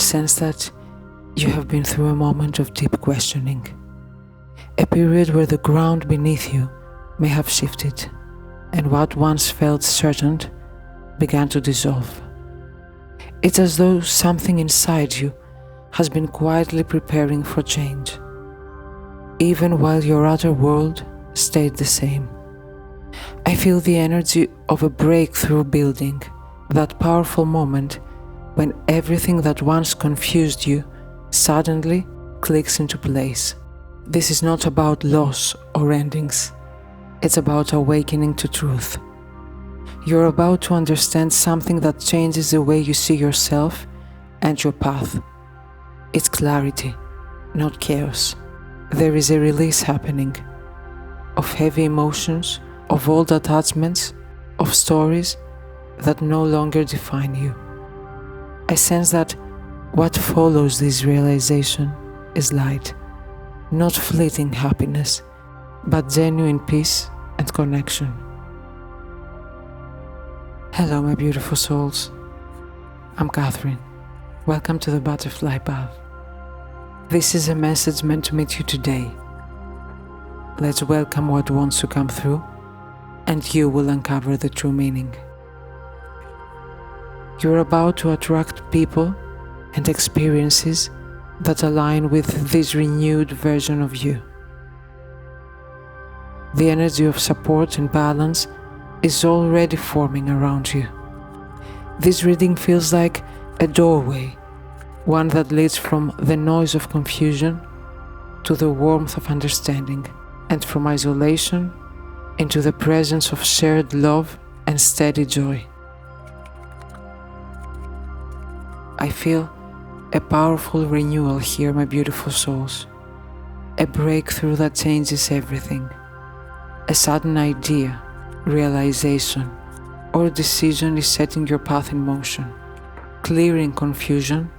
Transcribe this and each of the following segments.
sense that you have been through a moment of deep questioning, a period where the ground beneath you may have shifted, and what once felt certain began to dissolve. It's as though something inside you has been quietly preparing for change, even while your outer world stayed the same. I feel the energy of a breakthrough building, that powerful moment when everything that once confused you suddenly clicks into place. This is not about loss or endings. It's about awakening to truth. You're about to understand something that changes the way you see yourself and your path. It's clarity, not chaos. There is a release happening of heavy emotions, of old attachments, of stories that no longer define you. I sense that what follows this realization is light, not fleeting happiness, but genuine peace and connection. Hello, my beautiful souls. I'm Catherine. Welcome to the Butterfly Path. This is a message meant to meet you today. Let's welcome what wants to come through, and you will uncover the true meaning. You're about to attract people and experiences that align with this renewed version of you. The energy of support and balance is already forming around you. This reading feels like a doorway, one that leads from the noise of confusion to the warmth of understanding, and from isolation into the presence of shared love and steady joy. I feel a powerful renewal here, my beautiful souls. A breakthrough that changes everything. A sudden idea, realization, or decision is setting your path in motion, clearing confusion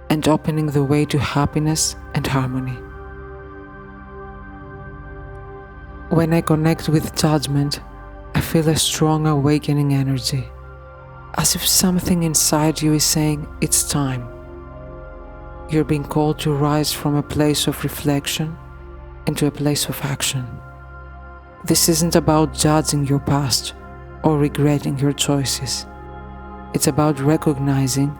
and opening the way to happiness and harmony. When I connect with judgment, I feel a strong awakening energy, as if something inside you is saying it's time. You're being called to rise from a place of reflection into a place of action. This isn't about judging your past or regretting your choices. It's about recognizing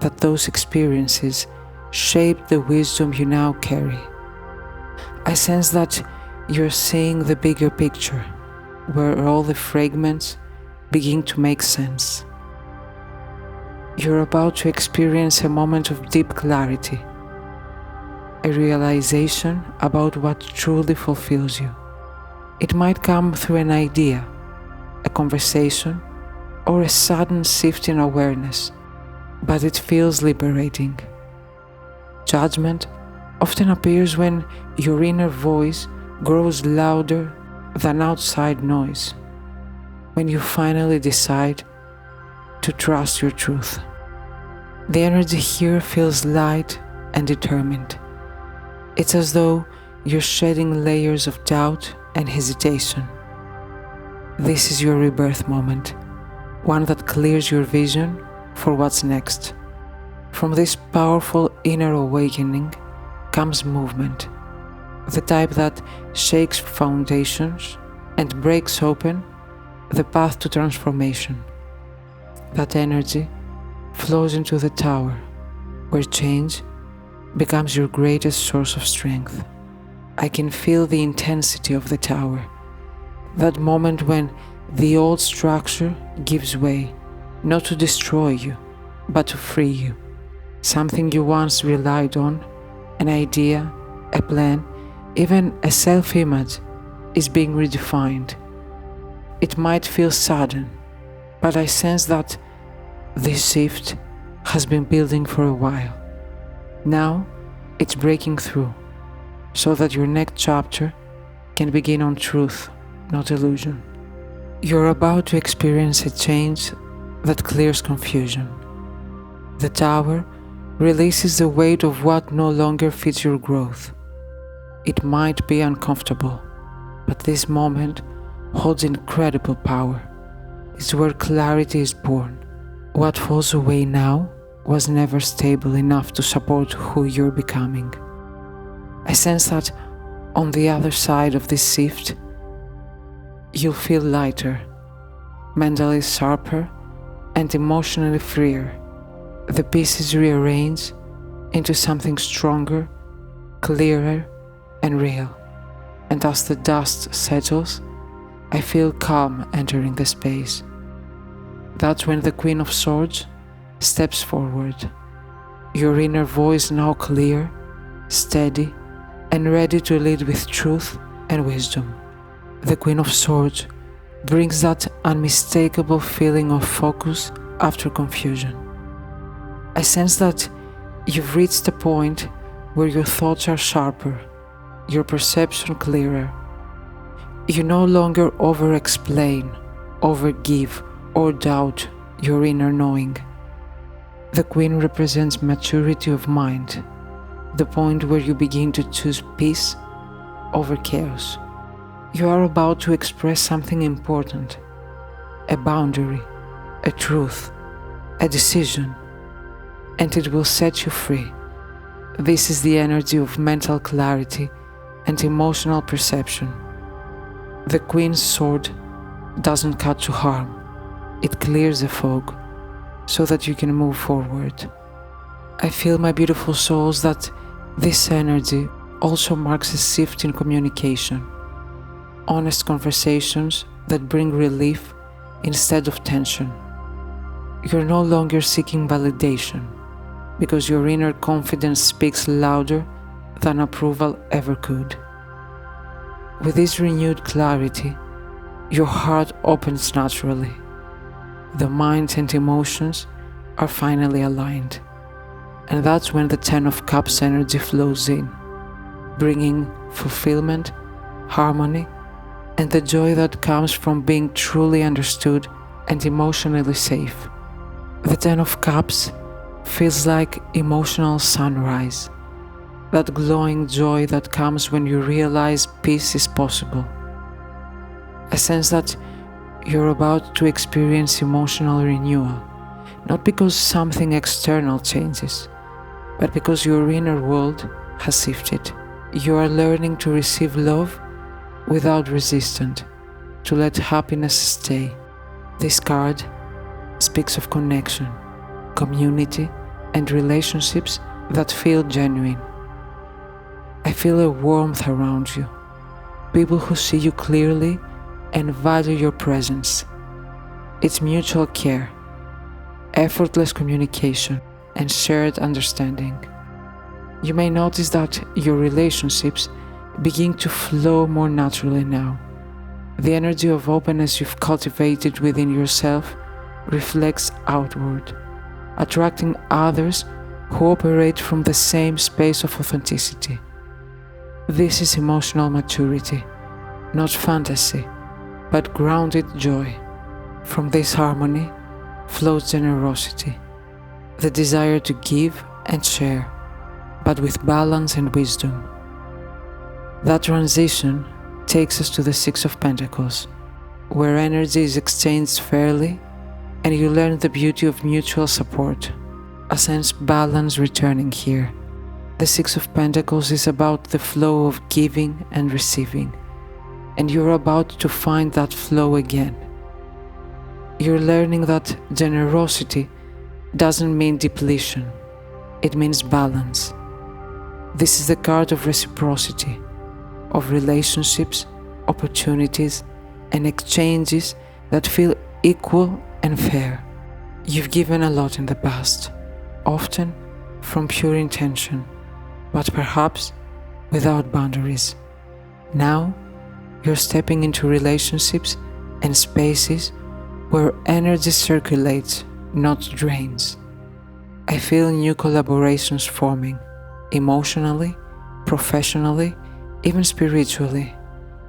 that those experiences shaped the wisdom you now carry. I sense that you're seeing the bigger picture, where all the fragments begin to make sense. You're about to experience a moment of deep clarity, a realization about what truly fulfills you. It might come through an idea, a conversation, or a sudden shift in awareness, but it feels liberating. Judgment often appears when your inner voice grows louder than outside noise, when you finally decide to trust your truth. The energy here feels light and determined. It's as though you're shedding layers of doubt and hesitation. This is your rebirth moment, one that clears your vision for what's next. From this powerful inner awakening comes movement, the type that shakes foundations and breaks open the path to transformation. That energy flows into the tower, where change becomes your greatest source of strength. I can feel the intensity of the tower, that moment when the old structure gives way, not to destroy you, but to free you. Something you once relied on, an idea, a plan, even a self-image, is being redefined. It might feel sudden, but I sense that this shift has been building for a while. Now it's breaking through, so that your next chapter can begin on truth, not illusion. You're about to experience a change that clears confusion. The tower releases the weight of what no longer fits your growth. It might be uncomfortable, but this moment holds incredible power. It's where clarity is born. What falls away now was never stable enough to support who you're becoming. I sense that on the other side of this shift, you'll feel lighter, mentally sharper, and emotionally freer. The pieces rearrange into something stronger, clearer, and real. And as the dust settles, I feel calm entering the space. That's when the Queen of Swords steps forward, your inner voice now clear, steady, and ready to lead with truth and wisdom. The Queen of Swords brings that unmistakable feeling of focus after confusion. I sense that you've reached a point where your thoughts are sharper, your perception clearer. You no longer over-explain, over-give, or doubt your inner knowing. The Queen represents maturity of mind, the point where you begin to choose peace over chaos. You are about to express something important, a boundary, a truth, a decision, and it will set you free. This is the energy of mental clarity and emotional perception. The Queen's sword doesn't cut to harm, it clears the fog so that you can move forward. I feel, my beautiful souls, that this energy also marks a shift in communication, honest conversations that bring relief instead of tension. You're no longer seeking validation because your inner confidence speaks louder than approval ever could. With this renewed clarity, your heart opens naturally. The mind and emotions are finally aligned. And that's when the Ten of Cups energy flows in, bringing fulfillment, harmony, and the joy that comes from being truly understood and emotionally safe. The Ten of Cups feels like emotional sunrise, that glowing joy that comes when you realize peace is possible. I sense that you're about to experience emotional renewal, not because something external changes, but because your inner world has shifted. You are learning to receive love without resistance, to let happiness stay. This card speaks of connection, community, and relationships that feel genuine. I feel a warmth around you, people who see you clearly and value your presence. It's mutual care, effortless communication, and shared understanding. You may notice that your relationships begin to flow more naturally now. The energy of openness you've cultivated within yourself reflects outward, attracting others who operate from the same space of authenticity. This is emotional maturity, not fantasy, but grounded joy. From this harmony flows generosity, the desire to give and share, but with balance and wisdom. That transition takes us to the Six of Pentacles, where energy is exchanged fairly and you learn the beauty of mutual support. A sense balance returning here. The Six of Pentacles is about the flow of giving and receiving, and you're about to find that flow again. You're learning that generosity doesn't mean depletion, it means balance. This is the card of reciprocity, of relationships, opportunities, and exchanges that feel equal and fair. You've given a lot in the past, often from pure intention, but perhaps without boundaries. Now, you're stepping into relationships and spaces where energy circulates, not drains. I feel new collaborations forming, emotionally, professionally, even spiritually,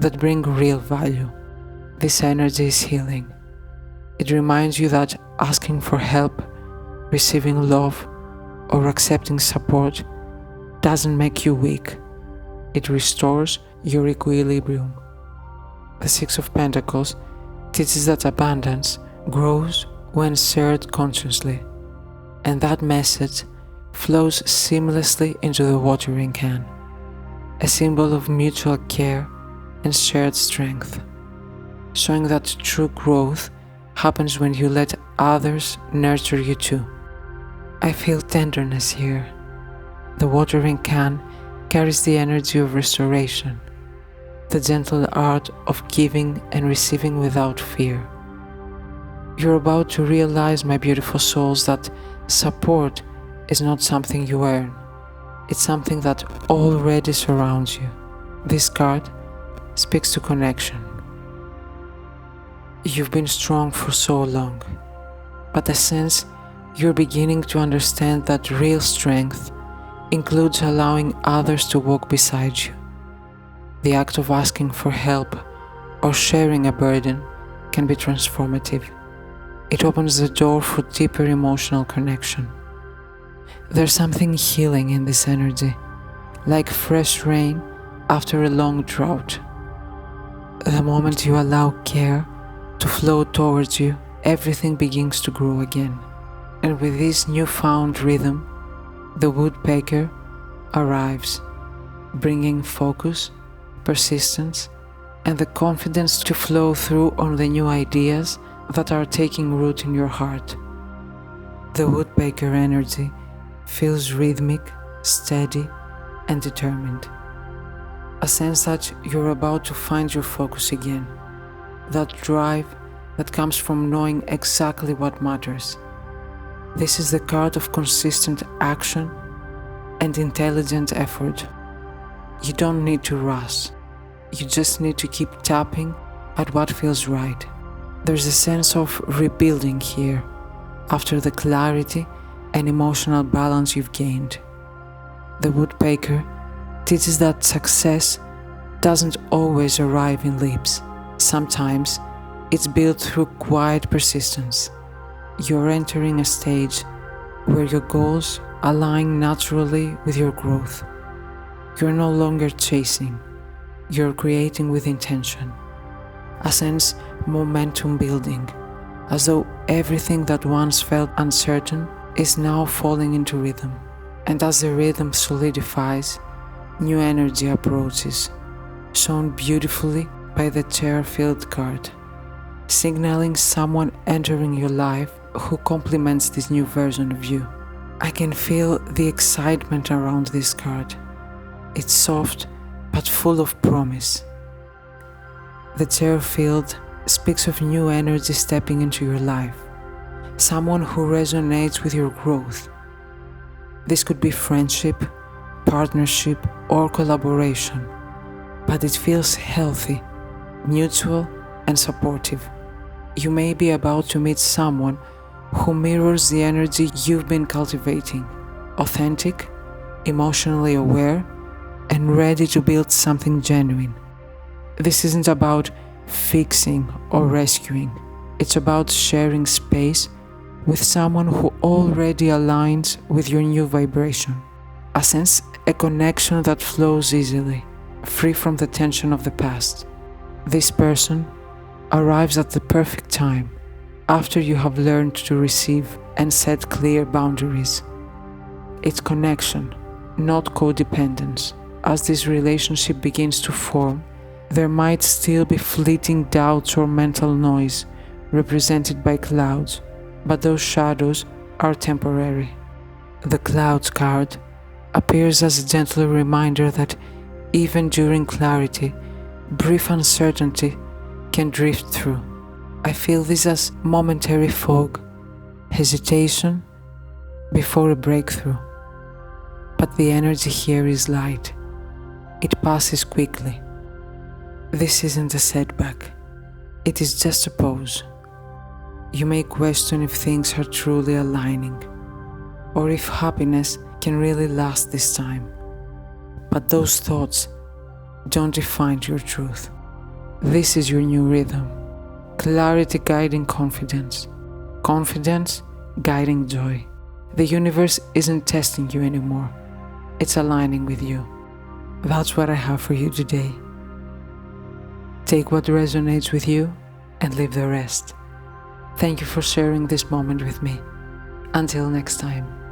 that bring real value. This energy is healing. It reminds you that asking for help, receiving love, or accepting support doesn't make you weak. It restores your equilibrium. The Six of Pentacles teaches that abundance grows when shared consciously, and that message flows seamlessly into the watering can, a symbol of mutual care and shared strength, showing that true growth happens when you let others nurture you too. I feel tenderness here. The watering can carries the energy of restoration, the gentle art of giving and receiving without fear. You're about to realize, my beautiful souls, that support is not something you earn. It's something that already surrounds you. This card speaks to connection. You've been strong for so long, but I sense you're beginning to understand that real strength includes allowing others to walk beside you. The act of asking for help or sharing a burden can be transformative. It opens the door for deeper emotional connection. There's something healing in this energy, like fresh rain after a long drought. The moment you allow care to flow towards you, everything begins to grow again. And with this newfound rhythm, the woodpecker arrives, bringing focus, persistence, and the confidence to flow through on the new ideas that are taking root in your heart. The woodpecker energy feels rhythmic, steady, and determined. A sense that you're about to find your focus again, that drive that comes from knowing exactly what matters. This is the card of consistent action and intelligent effort. You don't need to rush. You just need to keep tapping at what feels right. There's a sense of rebuilding here after the clarity and emotional balance you've gained. The woodpecker teaches that success doesn't always arrive in leaps. Sometimes it's built through quiet persistence. You're entering a stage where your goals align naturally with your growth. You're no longer chasing, you're creating with intention. I sense momentum building, as though everything that once felt uncertain is now falling into rhythm. And as the rhythm solidifies, new energy approaches, shown beautifully by the chair-filled card, signaling someone entering your life who complements this new version of you. I can feel the excitement around this card. It's soft but full of promise. The chair-filled speaks of new energy stepping into your life, someone who resonates with your growth. This could be friendship, partnership, or collaboration, but it feels healthy, mutual, and supportive. You may be about to meet someone who mirrors the energy you've been cultivating, authentic, emotionally aware, and ready to build something genuine. This isn't about fixing or rescuing. It's about sharing space with someone who already aligns with your new vibration. I sense a connection that flows easily, free from the tension of the past. This person arrives at the perfect time, after you have learned to receive and set clear boundaries. It's connection, not codependence. As this relationship begins to form, there might still be fleeting doubts or mental noise represented by clouds, but those shadows are temporary. The clouds card appears as a gentle reminder that even during clarity, brief uncertainty can drift through. I feel this as momentary fog, hesitation before a breakthrough. But the energy here is light. It passes quickly. This isn't a setback. It is just a pause. You may question if things are truly aligning, or if happiness can really last this time. But those thoughts don't define your truth. This is your new rhythm. Clarity guiding confidence. Confidence guiding joy. The universe isn't testing you anymore. It's aligning with you. That's what I have for you today. Take what resonates with you and leave the rest. Thank you for sharing this moment with me. Until next time.